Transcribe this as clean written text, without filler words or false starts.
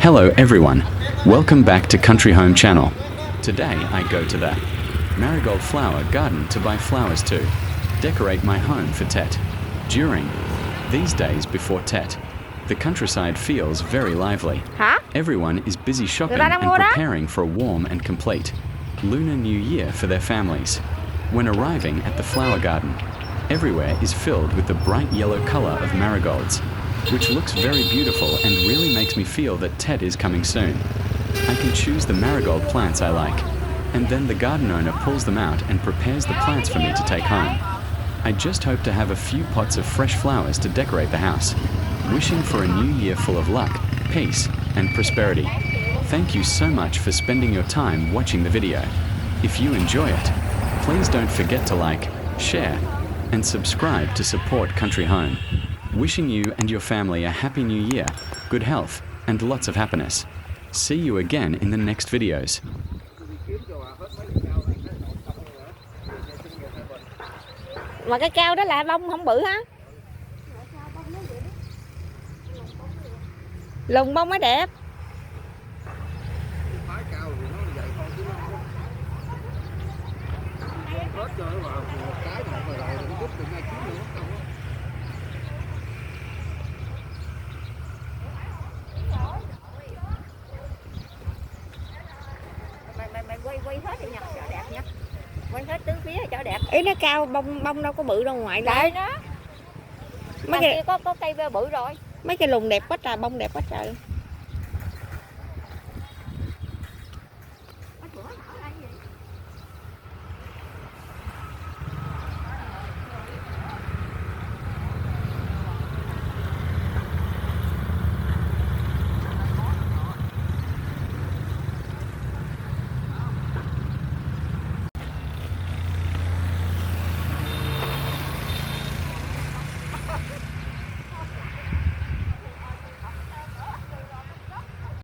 Hello everyone, welcome back to Country Home Channel. Today I go to the Marigold flower garden to buy flowers to decorate my home for Tet. During these days before Tet, the countryside feels very lively. Everyone is busy shopping and preparing for a warm and complete Lunar New Year for their families. When arriving at the flower garden, everywhere is filled with the bright yellow color of marigolds, which looks very beautiful and really makes me feel that Tet is coming soon. I can choose the marigold plants I like, and then the garden owner pulls them out and prepares the plants for me to take home. I just hope to have a few pots of fresh flowers to decorate the house, wishing for a new year full of luck, peace, and prosperity. Thank you so much for spending your time watching the video. If you enjoy it, please don't forget to like, share, and subscribe to support Country Home. Wishing you and your family a happy new year, good health, and lots of happiness. See you again in the next videos. Mà cái keo đó là bông không bự hả? Lùn bông mới đẹp. Mày quay hết đi nha, cho đẹp nha. Quay hết tứ phía cho đẹp. Ý nó cao, bông đâu có bự đâu ngoại Đây đó. nó. Mấy cái có cây bự rồi. Mấy cái lùn đẹp quá trời, bông đẹp quá trời.